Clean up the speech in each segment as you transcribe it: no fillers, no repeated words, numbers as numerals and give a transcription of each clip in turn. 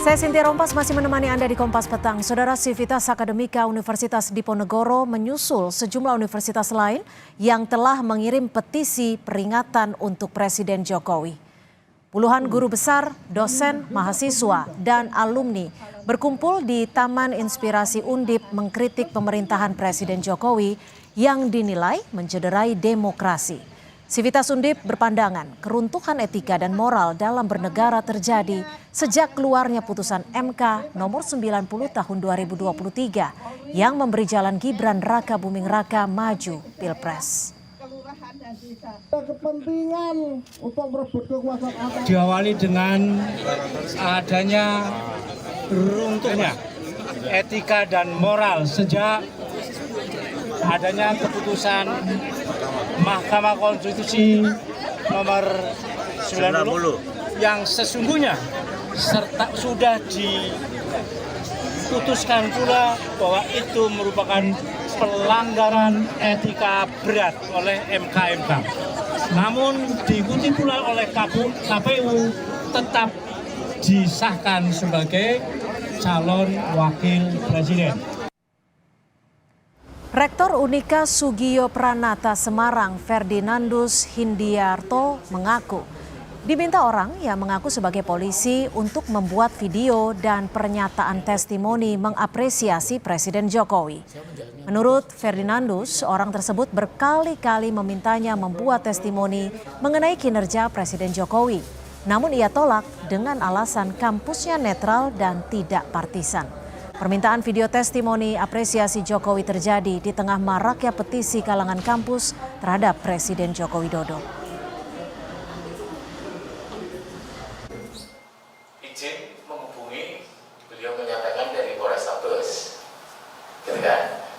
Saya Cynthia Rompas masih menemani Anda di Kompas Petang. Saudara, Civitas Akademika Universitas Diponegoro menyusul sejumlah universitas lain yang telah mengirim petisi peringatan untuk Presiden Jokowi. Puluhan guru besar, dosen, mahasiswa, dan alumni berkumpul di Taman Inspirasi Undip mengkritik pemerintahan Presiden Jokowi yang dinilai mencederai demokrasi. Civitas Undip berpandangan keruntuhan etika dan moral dalam bernegara terjadi sejak keluarnya putusan MK nomor 90 tahun 2023 yang memberi jalan Gibran Raka Buming Raka maju Pilpres. Kepentingan untuk merebut kekuasaan diawali dengan adanya runtuhnya etika dan moral sejak adanya keputusan Mahkamah Konstitusi nomor 90 yang sesungguhnya serta sudah diputuskan pula bahwa itu merupakan pelanggaran etika berat oleh MK. Namun diikuti pula oleh KPU tetap disahkan sebagai calon wakil presiden. Rektor Unika Sugio Pranata Semarang Ferdinandus Hindiarto mengaku diminta orang yang mengaku sebagai polisi untuk membuat video dan pernyataan testimoni mengapresiasi Presiden Jokowi. Menurut Ferdinandus, orang tersebut berkali-kali memintanya membuat testimoni mengenai kinerja Presiden Jokowi. Namun ia tolak dengan alasan kampusnya netral dan tidak partisan. Permintaan video testimoni apresiasi Jokowi terjadi di tengah maraknya petisi kalangan kampus terhadap Presiden Joko Widodo. Izin menghubungi, beliau menyatakan dari Polrestabes, gitu kan?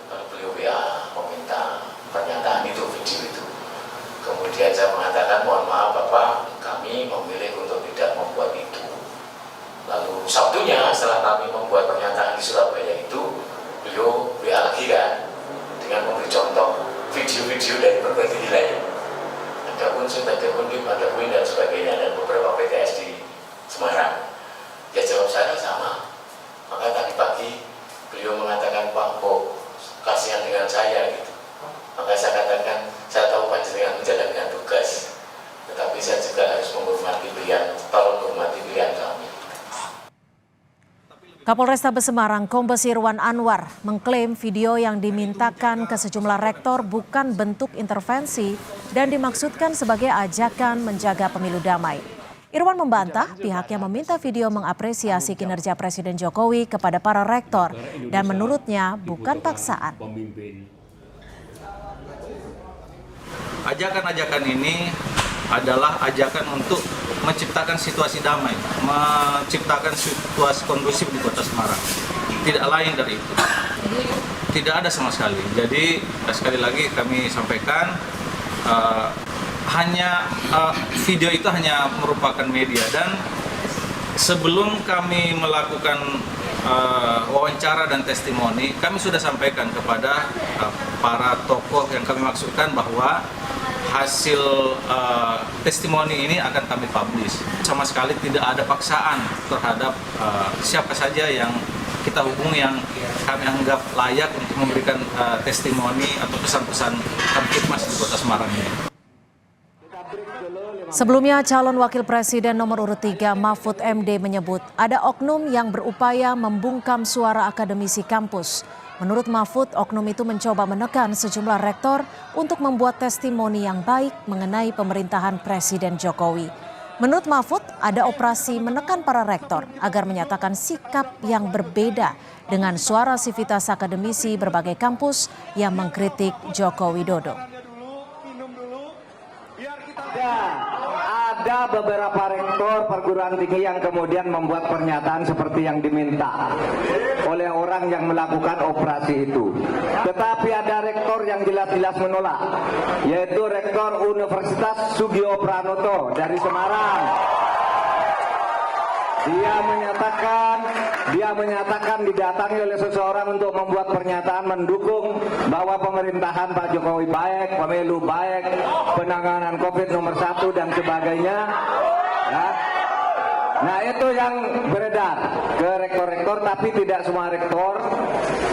Lalu beliau WA meminta pernyataan itu, video itu. Kemudian saya mengatakan, mohon maaf Bapak, kami memilih untuk tidak membuat itu. Lalu Sabtunya setelah kami membuat pernyataan di Surabaya itu, beliau WA lagi kan, dengan memberi contoh video-video dari berbagai wilayah. Ada Unsur, ada Undip, ada UIN dan sebagainya, dan beberapa PTS di Semarang. Ya jawab saya sama. Maka tadi pagi beliau mengatakan, Pak, kok kasihan dengan saya gitu. Maka saya katakan, saya tahu panjenengan menjalankan tugas, tetapi saya juga harus menghormati pilihan, tolong menghormati pilihan kami. Kapolrestabes Semarang Kombes Irwan Anwar mengklaim video yang dimintakan ke sejumlah rektor bukan bentuk intervensi dan dimaksudkan sebagai ajakan menjaga pemilu damai. Irwan membantah pihaknya meminta video mengapresiasi kinerja Presiden Jokowi kepada para rektor dan menurutnya bukan paksaan. Ajakan-ajakan ini adalah ajakan untuk menciptakan situasi damai, menciptakan situasi kondusif di Kota Semarang. Tidak lain dari itu. Tidak ada sama sekali. Jadi sekali lagi kami sampaikan video itu hanya merupakan media, dan sebelum kami melakukan wawancara dan testimoni, kami sudah sampaikan kepada para tokoh yang kami maksudkan bahwa hasil testimoni ini akan kami publish. Sama sekali tidak ada paksaan terhadap siapa saja yang kita hubungi yang kami anggap layak untuk memberikan testimoni atau pesan-pesan Kamtibmas di Kota Semarang ini. Sebelumnya, calon wakil presiden nomor urut 3 Mahfud MD menyebut ada oknum yang berupaya membungkam suara akademisi kampus. Menurut Mahfud, oknum itu mencoba menekan sejumlah rektor untuk membuat testimoni yang baik mengenai pemerintahan Presiden Jokowi. Menurut Mahfud, ada operasi menekan para rektor agar menyatakan sikap yang berbeda dengan suara Civitas akademisi berbagai kampus yang mengkritik Joko Widodo. Ada beberapa rektor perguruan tinggi yang kemudian membuat pernyataan seperti yang diminta oleh orang yang melakukan operasi itu. Tetapi ada rektor yang jelas-jelas menolak, yaitu Rektor Universitas Sugio Pranoto dari Semarang. Dia menyatakan didatangi oleh seseorang untuk membuat pernyataan mendukung bahwa pemerintahan Pak Jokowi baik, pemilu baik, penanganan COVID nomor 1 dan sebagainya. Ya. Nah itu yang beredar ke rektor-rektor, tapi tidak semua rektor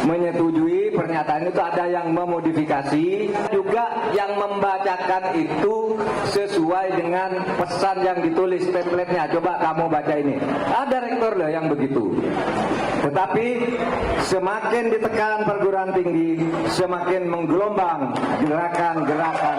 menyetujui pernyataan itu. Ada yang memodifikasi, juga yang membacakan itu sesuai dengan pesan yang ditulis template-nya. Coba kamu baca ini. Ada rektor loh yang begitu. Tetapi semakin ditekan perguruan tinggi, semakin menggelombang gerakan-gerakan.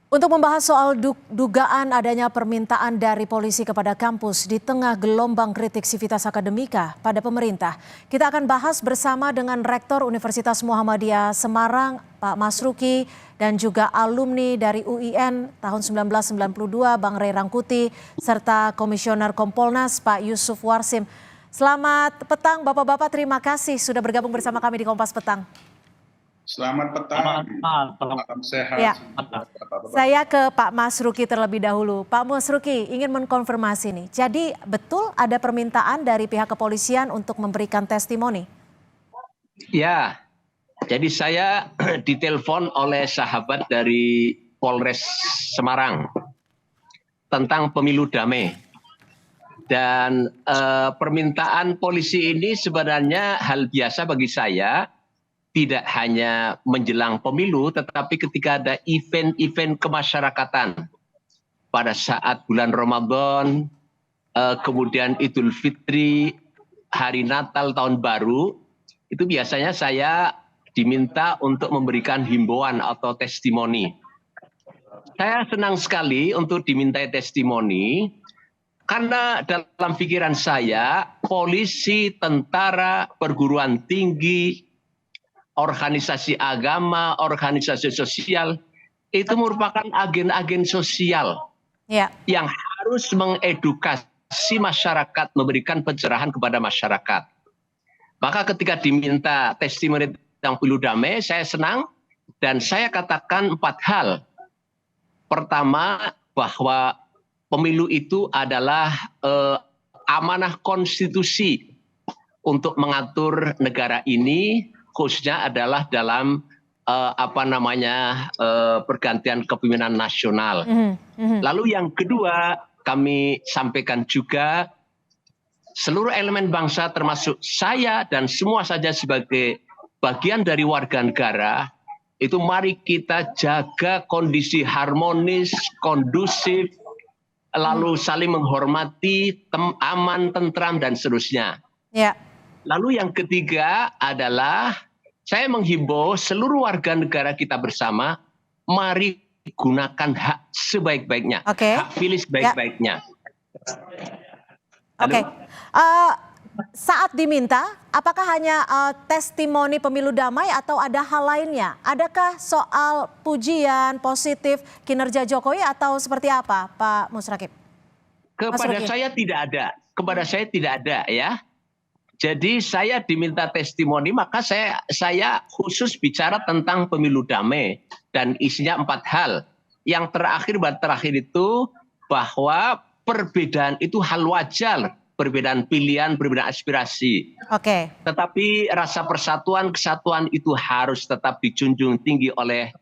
Untuk membahas soal dugaan adanya permintaan dari polisi kepada kampus di tengah gelombang kritik Civitas Akademika pada pemerintah, kita akan bahas bersama dengan Rektor Universitas Muhammadiyah Semarang, Pak Masruki, dan juga alumni dari UIN tahun 1992, Bang Ray Rangkuti, serta Komisioner Kompolnas, Pak Yusuf Warsim. Selamat petang Bapak-Bapak, terima kasih sudah bergabung bersama kami di Kompas Petang. Selamat petang, salam sehat. Ya. Saya ke Pak Masruki terlebih dahulu. Pak Masruki ingin mengkonfirmasi nih, jadi betul ada permintaan dari pihak kepolisian untuk memberikan testimoni? Ya, jadi saya ditelepon oleh sahabat dari Polres Semarang tentang pemilu damai. Dan permintaan polisi ini sebenarnya hal biasa bagi saya. Tidak hanya menjelang pemilu, tetapi ketika ada event-event kemasyarakatan pada saat bulan Ramadan, kemudian Idul Fitri, hari Natal, Tahun Baru, itu biasanya saya diminta untuk memberikan himbauan atau testimoni. Saya senang sekali untuk dimintai testimoni, karena dalam pikiran saya, polisi, tentara, perguruan tinggi, organisasi agama, organisasi sosial, itu merupakan agen-agen sosial yang harus mengedukasi masyarakat, memberikan pencerahan kepada masyarakat. Maka ketika diminta testimoni tentang pemilu damai, saya senang dan saya katakan 4 hal. Pertama, bahwa pemilu itu adalah amanah konstitusi untuk mengatur negara ini, khususnya adalah dalam pergantian kepemimpinan nasional. Lalu yang kedua, kami sampaikan juga seluruh elemen bangsa termasuk saya dan semua saja sebagai bagian dari warga negara, itu mari kita jaga kondisi harmonis, kondusif, lalu saling menghormati, aman, tentram, dan seterusnya. Lalu yang ketiga adalah saya menghimbau seluruh warga negara kita bersama, mari gunakan hak sebaik-baiknya, hak pilih sebaik-baiknya. Saat diminta, apakah hanya testimoni pemilu damai atau ada hal lainnya? Adakah soal pujian positif kinerja Jokowi atau seperti apa, Pak Musrakib? Kepada saya tidak ada, ya. Jadi saya diminta testimoni, maka saya khusus bicara tentang pemilu damai dan isinya 4 hal. Yang terakhir itu bahwa perbedaan itu hal wajar, perbedaan pilihan, perbedaan aspirasi. Tetapi rasa persatuan, kesatuan itu harus tetap dijunjung tinggi oleh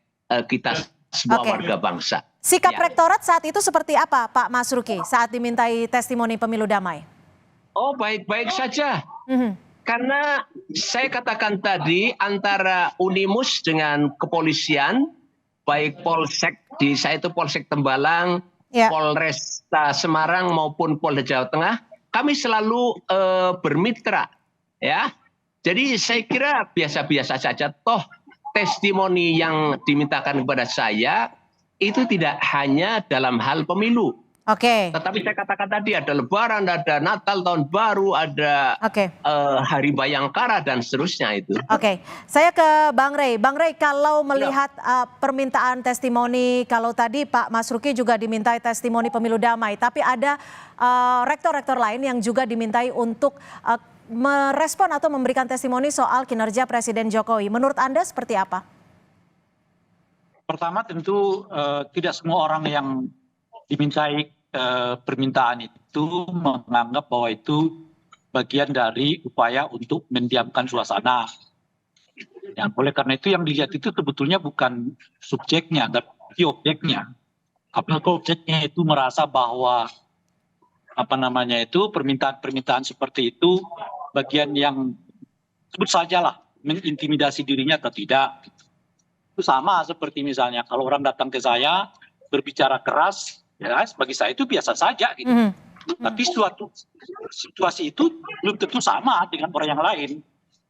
kita semua warga bangsa. Sikap rektorat saat itu seperti apa, Pak Masruki, saat dimintai testimoni pemilu damai? Oh, baik-baik saja. Karena saya katakan tadi antara Unimus dengan kepolisian, baik Polsek, saya itu Polsek Tembalang, Polres Semarang maupun Polda Jawa Tengah, kami selalu bermitra, ya. Jadi saya kira biasa-biasa saja. Toh testimoni yang dimintakan kepada saya itu tidak hanya dalam hal pemilu. Tetapi saya katakan tadi ada Lebaran, ada Natal, Tahun Baru, ada Hari Bayangkara dan seterusnya itu. Saya ke Bang Ray. Bang Ray, kalau melihat permintaan testimoni, kalau tadi Pak Masruki juga dimintai testimoni pemilu damai, tapi ada rektor-rektor lain yang juga dimintai untuk merespon atau memberikan testimoni soal kinerja Presiden Jokowi. Menurut Anda seperti apa? Pertama tentu tidak semua orang yang dimintai permintaan itu menganggap bahwa itu bagian dari upaya untuk mendiamkan suasana. Oleh karena itu yang dilihat itu sebetulnya bukan subjeknya, tapi objeknya. apakah objeknya itu merasa bahwa permintaan-permintaan seperti itu bagian yang sebut sajalah mengintimidasi dirinya atau tidak. Itu sama seperti misalnya kalau orang datang ke saya berbicara keras, ya bagi saya itu biasa saja gitu. Tapi suatu situasi itu belum tentu sama dengan orang yang lain.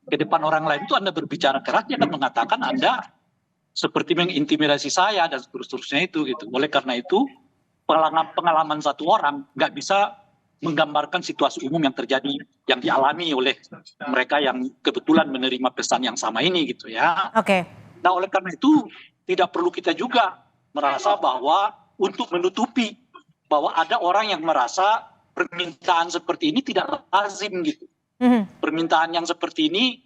Ke depan orang lain itu Anda berbicara keras, dia akan mengatakan Anda seperti mengintimidasi saya dan seterusnya itu gitu. Oleh karena itu pengalaman satu orang nggak bisa menggambarkan situasi umum yang terjadi, yang dialami oleh mereka yang kebetulan menerima pesan yang sama ini gitu ya. Oke. Nah oleh karena itu tidak perlu kita juga merasa bahwa untuk menutupi bahwa ada orang yang merasa permintaan seperti ini tidak lazim gitu. Permintaan yang seperti ini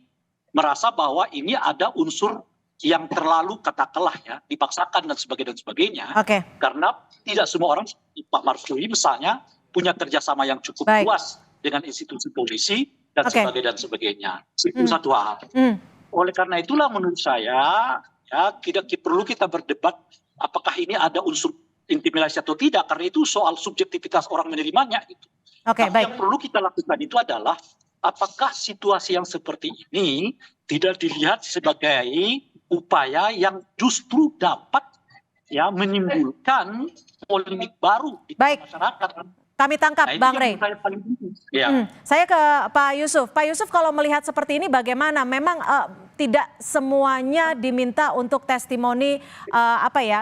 merasa bahwa ini ada unsur yang terlalu katakanlah ya dipaksakan dan sebagainya. Oke. Karena tidak semua orang Pak Marsudi misalnya punya kerjasama yang cukup luas dengan institusi polisi dan sebagainya. Itu satu hal. Oleh karena itulah menurut saya ya tidak perlu kita berdebat apakah ini ada unsur intimidasi atau tidak, karena itu soal subjektivitas orang menerimanya gitu. Oke, Tapi yang perlu kita lakukan itu adalah apakah situasi yang seperti ini tidak dilihat sebagai upaya yang justru dapat ya menimbulkan polemik baru di masyarakat. Kami tangkap, Bang Rey. Saya ke Pak Yusuf. Pak Yusuf, kalau melihat seperti ini bagaimana? Memang tidak semuanya diminta untuk testimoni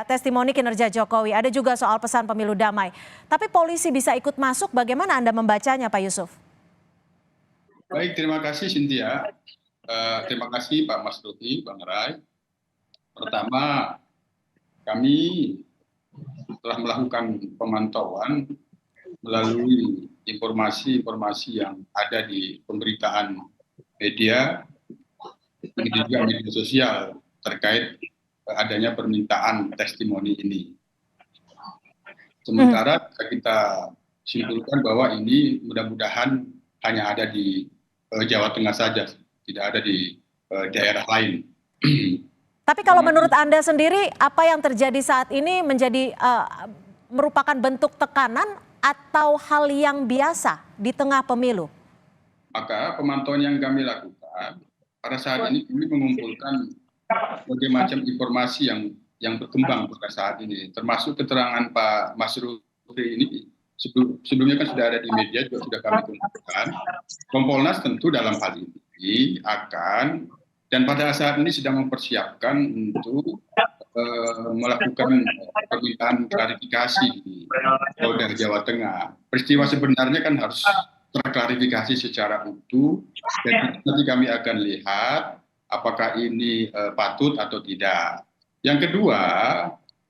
testimoni kinerja Jokowi. Ada juga soal pesan pemilu damai. Tapi polisi bisa ikut masuk. Bagaimana Anda membacanya, Pak Yusuf? Baik, terima kasih Cynthia. Terima kasih Pak Mas Ruki, Bang Rai. Pertama, kami telah melakukan pemantauan melalui informasi-informasi yang ada di pemberitaan media, juga media sosial terkait adanya permintaan testimoni ini. Sementara kita simpulkan bahwa ini mudah-mudahan hanya ada di Jawa Tengah saja, tidak ada di daerah lain. Tapi kalau menurut Anda sendiri, apa yang terjadi saat ini menjadi merupakan bentuk tekanan atau hal yang biasa di tengah pemilu? Maka pemantauan yang kami lakukan pada saat ini kami mengumpulkan berbagai macam informasi yang berkembang pada saat ini, termasuk keterangan Pak Mas Ruki ini sebelumnya kan sudah ada di media, juga sudah kami kumpulkan. Kompolnas tentu dalam hal ini akan dan pada saat ini sedang mempersiapkan untuk melakukan permintaan klarifikasi di Polda Jawa Tengah. Peristiwa sebenarnya kan harus terklarifikasi secara utuh dan nanti kami akan lihat apakah ini patut atau tidak. Yang kedua,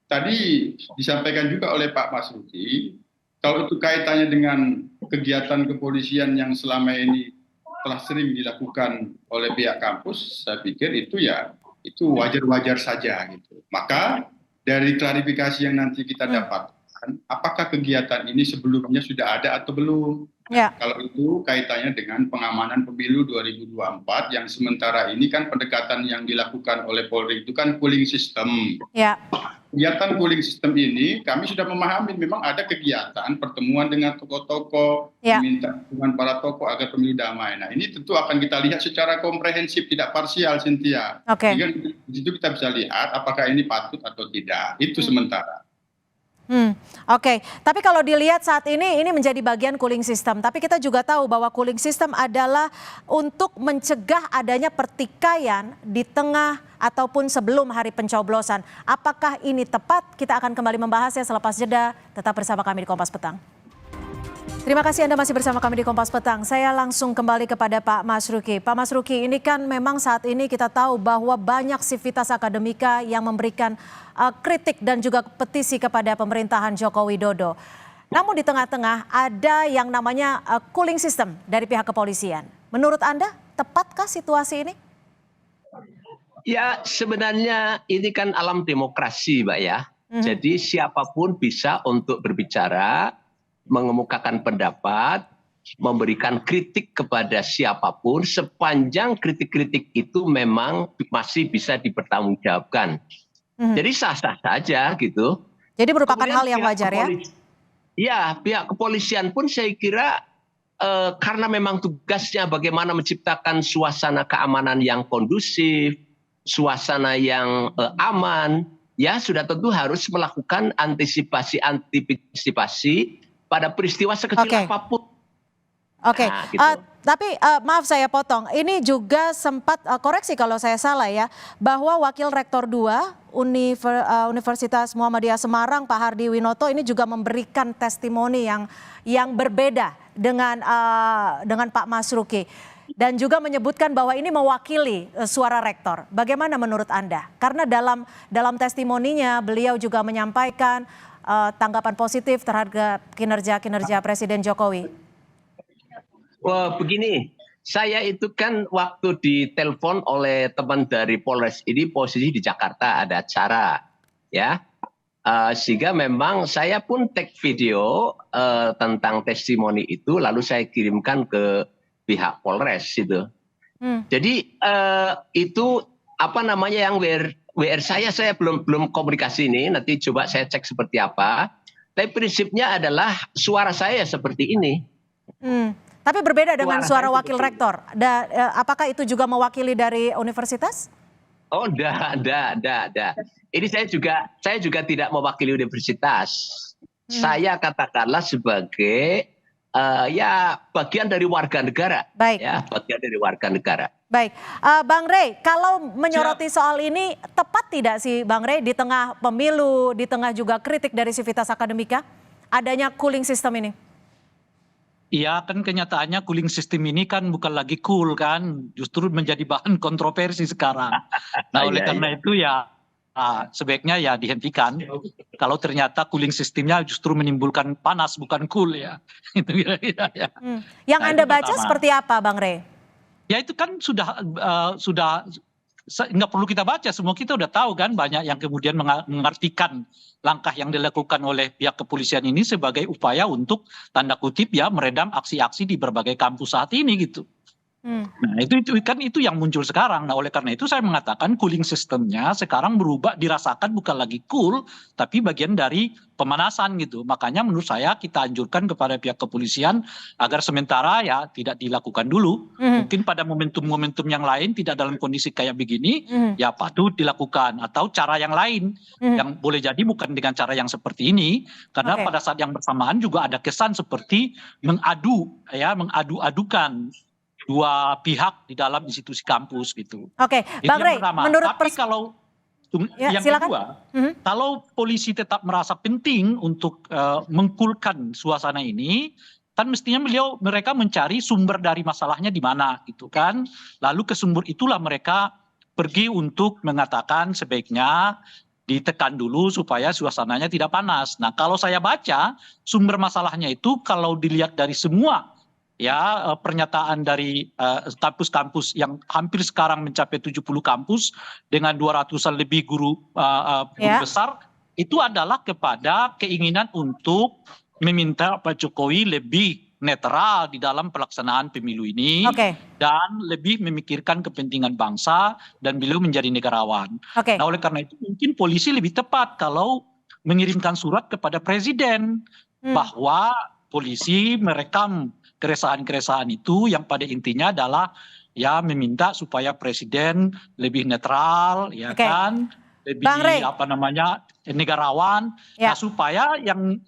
tadi disampaikan juga oleh Pak Mas Ruki, kalau itu kaitannya dengan kegiatan kepolisian yang selama ini telah sering dilakukan oleh pihak kampus, saya pikir itu wajar-wajar saja gitu. Maka dari klarifikasi yang nanti kita dapatkan, apakah kegiatan ini sebelumnya sudah ada atau belum? Ya. Kalau itu kaitannya dengan pengamanan pemilu 2024 yang sementara ini kan pendekatan yang dilakukan oleh Polri itu kan cooling system. Ya. Kegiatan cooling system ini kami sudah memahami memang ada kegiatan pertemuan dengan tokoh-tokoh, meminta dukungan para tokoh agar pemilu damai. Nah ini tentu akan kita lihat secara komprehensif, tidak parsial, Cynthia. Sehingga di situ kita bisa lihat apakah ini patut atau tidak. Itu sementara. Oke, tapi kalau dilihat saat ini menjadi bagian cooling system. Tapi kita juga tahu bahwa cooling system adalah untuk mencegah adanya pertikaian di tengah ataupun sebelum hari pencoblosan. Apakah ini tepat? Kita akan kembali membahasnya selepas jeda. Tetap bersama kami di Kompas Petang. Terima kasih Anda masih bersama kami di Kompas Petang. Saya langsung kembali kepada Pak Mas Ruki. Pak Mas Ruki, ini kan memang saat ini kita tahu bahwa banyak sivitas akademika yang memberikan kritik dan juga petisi kepada pemerintahan Joko Widodo. Namun di tengah-tengah ada yang namanya cooling system dari pihak kepolisian. Menurut Anda, tepatkah situasi ini? Ya, sebenarnya ini kan alam demokrasi, Mbak ya. Jadi siapapun bisa untuk berbicara, mengemukakan pendapat, memberikan kritik kepada siapapun sepanjang kritik-kritik itu memang masih bisa dipertanggungjawabkan. Jadi sah-sah saja gitu. Jadi merupakan Kemudian hal yang pihak wajar ya? Ya, pihak kepolisian pun saya kira karena memang tugasnya bagaimana menciptakan suasana keamanan yang kondusif, suasana yang aman, ya sudah tentu harus melakukan antisipasi pada peristiwa sekecil apapun. Oke, Nah, gitu. tapi maaf saya potong. Ini juga sempat koreksi kalau saya salah ya, bahwa Wakil Rektor 2 Universitas Muhammadiyah Semarang Pak Hardi Winoto ini juga memberikan testimoni yang berbeda dengan Pak Masruki dan juga menyebutkan bahwa ini mewakili suara rektor. Bagaimana menurut Anda? Karena dalam testimoninya beliau juga menyampaikan tanggapan positif terhadap kinerja Presiden Jokowi. Wah, begini, saya itu kan waktu ditelepon oleh teman dari Polres ini posisi di Jakarta ada acara, ya, sehingga memang saya pun take video tentang testimoni itu, lalu saya kirimkan ke pihak Polres itu. Jadi itu apa namanya yang WR saya belum komunikasi ini, nanti coba saya cek seperti apa. Tapi prinsipnya adalah suara saya seperti ini. Tapi berbeda dengan suara wakil rektor. Apakah itu juga mewakili dari universitas? Oh, enggak. Ini saya juga tidak mewakili universitas. Saya katakanlah sebagai ya bagian dari warga negara. Baik. Ya, bagian dari warga negara. Baik, Bang Rey, kalau menyoroti soal ini tepat tidak sih Bang Rey di tengah pemilu, di tengah juga kritik dari Civitas Akademika, adanya cooling system ini? Iya, kan kenyataannya cooling system ini kan bukan lagi cool kan, justru menjadi bahan kontroversi sekarang. Nah, oleh karena itu ya sebaiknya ya dihentikan. Kalau ternyata cooling systemnya justru menimbulkan panas bukan cool ya. Itu kira-kira ya. Yang Anda baca seperti apa, Bang Rey? Ya itu kan sudah nggak perlu kita baca, semua kita udah tahu kan, banyak yang kemudian mengartikan langkah yang dilakukan oleh pihak kepolisian ini sebagai upaya untuk tanda kutip ya meredam aksi-aksi di berbagai kampus saat ini gitu. Nah itu yang muncul sekarang. Nah oleh karena itu saya mengatakan cooling systemnya sekarang berubah, dirasakan bukan lagi cool tapi bagian dari pemanasan gitu. Makanya menurut saya kita anjurkan kepada pihak kepolisian agar sementara ya tidak dilakukan dulu. Mungkin pada momentum-momentum yang lain tidak dalam kondisi kayak begini ya patut dilakukan, atau cara yang lain yang boleh jadi bukan dengan cara yang seperti ini, karena pada saat yang bersamaan juga ada kesan seperti mengadu-adukan dua pihak di dalam institusi kampus gitu. Oke, Bang Rey, menurut tapi kalau yang silakan. kedua, kalau polisi tetap merasa penting untuk mengkulkan suasana ini, kan mestinya mereka mencari sumber dari masalahnya di mana gitu kan. Lalu ke sumber itulah mereka pergi untuk mengatakan sebaiknya ditekan dulu supaya suasananya tidak panas. Nah, kalau saya baca sumber masalahnya itu kalau dilihat dari semua ya pernyataan dari kampus-kampus yang hampir sekarang mencapai 70 kampus dengan 200-an lebih guru besar, itu adalah kepada keinginan untuk meminta Pak Jokowi lebih netral di dalam pelaksanaan pemilu ini dan lebih memikirkan kepentingan bangsa dan beliau menjadi negarawan. Nah oleh karena itu mungkin polisi lebih tepat kalau mengirimkan surat kepada presiden bahwa polisi merekam keresahan-keresahan itu yang pada intinya adalah ya meminta supaya presiden lebih netral ya kan, lebih negarawan, nah, supaya yang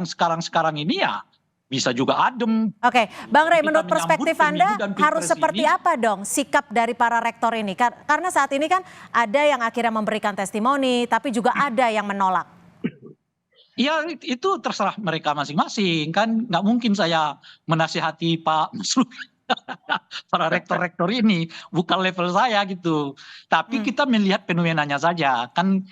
sekarang ini ya bisa juga adem. Oke, Bang Rey, menurut perspektif Anda harus seperti apa dong sikap dari para rektor ini? Karena saat ini kan ada yang akhirnya memberikan testimoni, tapi juga ada yang menolak. Ya itu terserah mereka masing-masing kan, nggak mungkin saya menasihati Pak Masruki para rektor-rektor ini, bukan level saya gitu. Tapi kita melihat fenomenanya saja kan,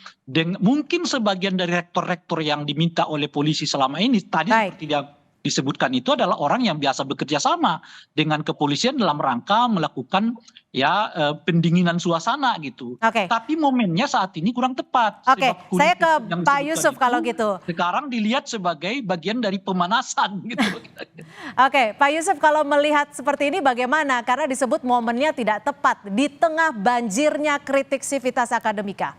mungkin sebagian dari rektor-rektor yang diminta oleh polisi selama ini tadi seperti dia disebutkan itu adalah orang yang biasa bekerja sama dengan kepolisian dalam rangka melakukan ya pendinginan suasana gitu. Tapi momennya saat ini kurang tepat. Saya ke Pak Yusuf kalau gitu. Sekarang dilihat sebagai bagian dari pemanasan gitu. Pak Yusuf, kalau melihat seperti ini bagaimana? Karena disebut momennya tidak tepat di tengah banjirnya kritik Civitas Akademika.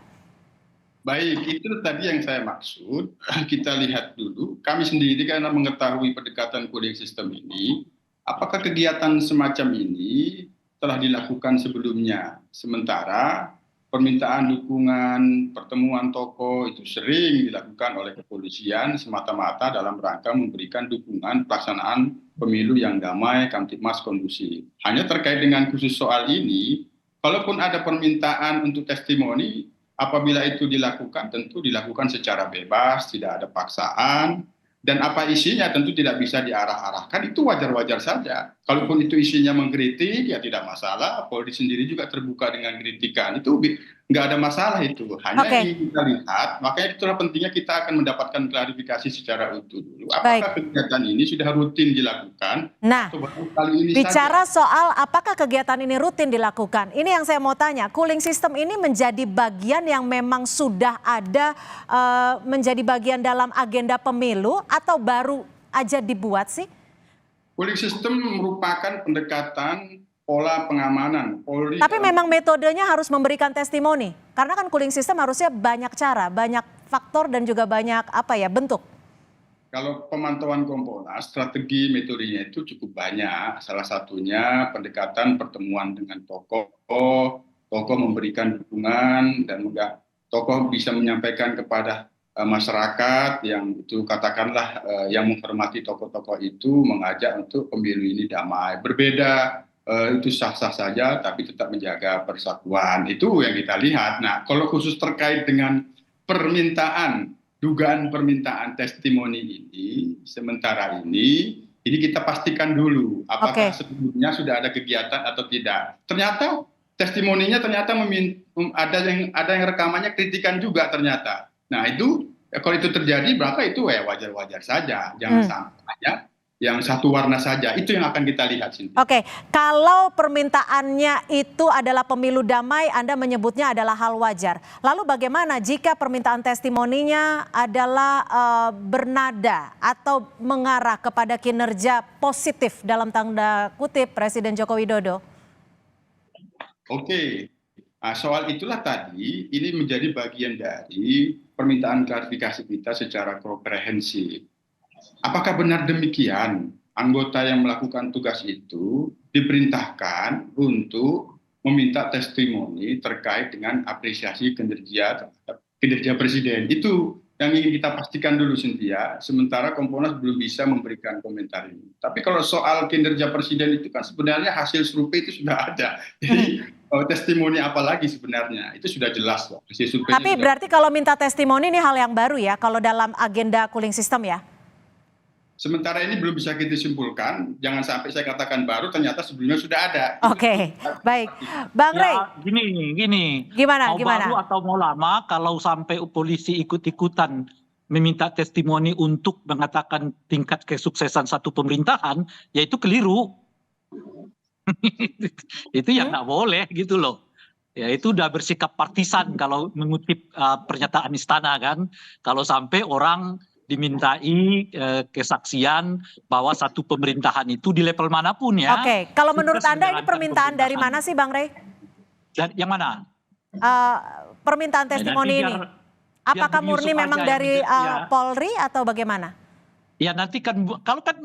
Baik, itu tadi yang saya maksud. Kita lihat dulu, kami sendiri karena mengetahui pendekatan cooling system ini, apakah kegiatan semacam ini telah dilakukan sebelumnya. Sementara permintaan dukungan, pertemuan tokoh itu sering dilakukan oleh kepolisian semata-mata dalam rangka memberikan dukungan pelaksanaan pemilu yang damai, kamtibmas, kondusif. Hanya terkait dengan khusus soal ini, kalaupun ada permintaan untuk testimoni, apabila itu dilakukan, tentu dilakukan secara bebas, tidak ada paksaan, dan apa isinya tentu tidak bisa diarah-arahkan, itu wajar-wajar saja. Kalaupun itu isinya mengkritik, ya tidak masalah, Polri sendiri juga terbuka dengan kritikan, itu nggak ada masalah itu. Hanya yang kita lihat, makanya itulah pentingnya kita akan mendapatkan klarifikasi secara utuh dulu. Apakah kegiatan ini sudah rutin dilakukan? Nah, atau baru kali ini bicara saja? soal apakah kegiatan ini rutin dilakukan, ini yang saya mau tanya, cooling system ini menjadi bagian yang memang sudah ada menjadi bagian dalam agenda pemilu atau baru aja dibuat sih? Cooling system merupakan pendekatan pola pengamanan Polri. Tapi memang metodenya harus memberikan testimoni. Karena kan cooling system harusnya banyak cara, banyak faktor dan juga banyak bentuk. Kalau pemantauan Kompolnas, strategi metodenya itu cukup banyak. Salah satunya pendekatan pertemuan dengan tokoh memberikan dukungan dan juga tokoh bisa menyampaikan kepada masyarakat yang itu katakanlah yang menghormati tokoh-tokoh itu mengajak untuk pemilu ini damai. Berbeda itu sah-sah saja, tapi tetap menjaga persatuan. Itu yang kita lihat. Nah, kalau khusus terkait dengan dugaan permintaan testimoni ini, sementara ini kita pastikan dulu apakah sebelumnya sudah ada kegiatan atau tidak. Ternyata testimoninya ada yang rekamannya kritikan juga ternyata. Nah, itu kalau itu terjadi, maka itu wajar-wajar saja. Jangan sampai hanya yang satu warna saja, itu yang akan kita lihat. Oke, kalau permintaannya itu adalah pemilu damai, Anda menyebutnya adalah hal wajar. Lalu bagaimana jika permintaan testimoninya adalah bernada atau mengarah kepada kinerja positif dalam tanda kutip Presiden Joko Widodo? Oke, soal itulah tadi ini menjadi bagian dari permintaan klarifikasi kita secara komprehensif. Apakah benar demikian anggota yang melakukan tugas itu diperintahkan untuk meminta testimoni terkait dengan apresiasi kinerja Presiden? Itu yang ingin kita pastikan dulu, Cynthia. Sementara Kompolnas belum bisa memberikan komentar ini. Tapi kalau soal kinerja Presiden itu kan sebenarnya hasil survei itu sudah ada. Jadi testimoni apa lagi sebenarnya? Itu sudah jelas loh. Hasil survei. Tapi berarti kalau minta testimoni ini hal yang baru ya, kalau dalam agenda cooling system ya? Sementara ini belum bisa kita simpulkan, jangan sampai saya katakan baru, ternyata sebelumnya sudah ada. Oke, baik. Bang Rey. Gini. Gimana? Baru atau mau lama, kalau sampai polisi ikut-ikutan meminta testimoni untuk mengatakan tingkat kesuksesan satu pemerintahan, ya itu keliru. Itu yang nggak boleh gitu loh. Ya itu udah bersikap partisan kalau mengutip pernyataan istana kan. Kalau sampai orang dimintai kesaksian bahwa satu pemerintahan itu di level manapun ya. Oke, kalau menurut Anda ini permintaan dari mana sih Bang Rey? Yang mana? Permintaan testimoni ini. Apakah murni memang dari Polri atau bagaimana? Ya nanti kan, kalau kan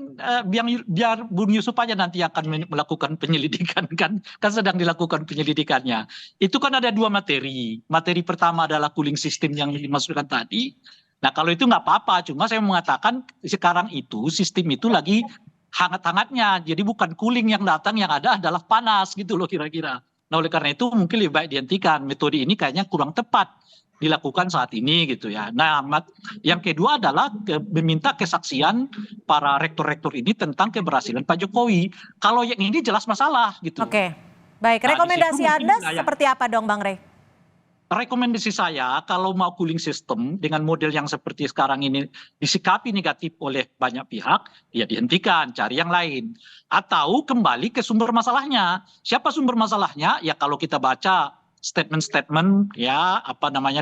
biar Bung Yusuf aja nanti akan melakukan penyelidikan kan sedang dilakukan penyelidikannya. Itu kan ada dua materi. Materi pertama adalah cooling system yang dimasukkan tadi. Nah kalau itu nggak apa-apa, cuma saya mengatakan sekarang itu sistem itu lagi hangat-hangatnya, jadi bukan cooling yang datang, yang ada adalah panas gitu loh kira-kira. Nah oleh karena itu mungkin lebih baik dihentikan, metode ini kayaknya kurang tepat dilakukan saat ini gitu ya. Nah yang kedua adalah meminta kesaksian para rektor-rektor ini tentang keberhasilan Pak Jokowi. Kalau yang ini jelas masalah gitu. Oke, baik. Rekomendasi Anda seperti apa dong Bang Rey? Rekomendasi saya kalau mau cooling system dengan model yang seperti sekarang ini disikapi negatif oleh banyak pihak, ya dihentikan, cari yang lain. Atau kembali ke sumber masalahnya. Siapa sumber masalahnya? Ya kalau kita baca statement-statement, ya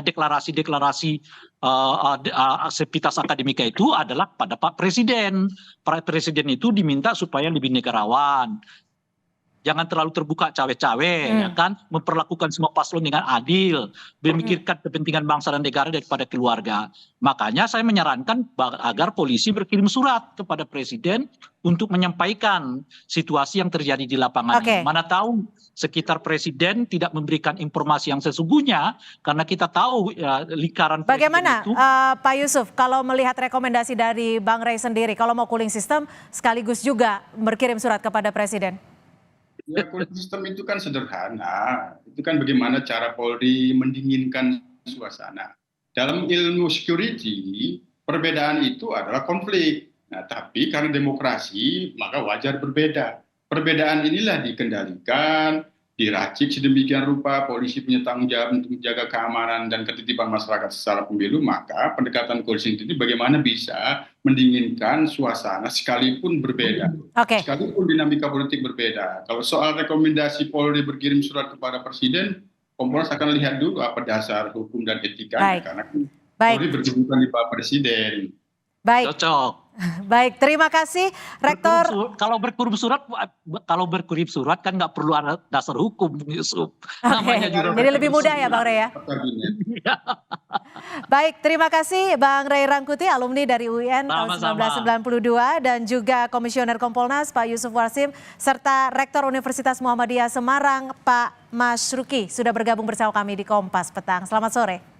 deklarasi-deklarasi Sivitas Akademika itu adalah pada Pak Presiden. Pak Presiden itu diminta supaya lebih negarawan. jangan terlalu terbuka cawe-cawe, ya kan, memperlakukan semua paslon dengan adil, memikirkan kepentingan bangsa dan negara daripada keluarga. Makanya saya menyarankan agar polisi berkirim surat kepada presiden untuk menyampaikan situasi yang terjadi di lapangan. Mana tahu sekitar presiden tidak memberikan informasi yang sesungguhnya, karena kita tahu ya, lingkaran Bagaimana presiden itu. Pak Yusuf, kalau melihat rekomendasi dari Bang Rey sendiri, kalau mau cooling system sekaligus juga berkirim surat kepada presiden? Ya, cooling system itu kan sederhana. Itu kan bagaimana cara Polri mendinginkan suasana. Dalam ilmu security, perbedaan itu adalah konflik. Nah, tapi karena demokrasi, maka wajar berbeda. Perbedaan inilah dikendalikan, diracik sedemikian rupa, polisi punya tanggung jawab untuk menjaga keamanan dan ketertiban masyarakat secara pemilu, maka pendekatan cooling ini bagaimana bisa mendinginkan suasana sekalipun berbeda. Sekalipun dinamika politik berbeda. Kalau soal rekomendasi Polri berkirim surat kepada Presiden, Kompolnas akan lihat dulu apa dasar hukum dan etikanya, karena Polri berkedudukan di Pak Presiden. Cocok. Baik, terima kasih Rektor. Kalau berkirim surat kan nggak perlu ada dasar hukum, Yusuf. Namanya juga jadi lebih mudah ya Bang Rey ya. Baik, terima kasih Bang Rey Rangkuti, alumni dari UIN tahun 1992 dan juga Komisioner Kompolnas Pak Yusuf Warsim serta Rektor Universitas Muhammadiyah Semarang Pak Masyruki sudah bergabung bersama kami di Kompas Petang. Selamat sore.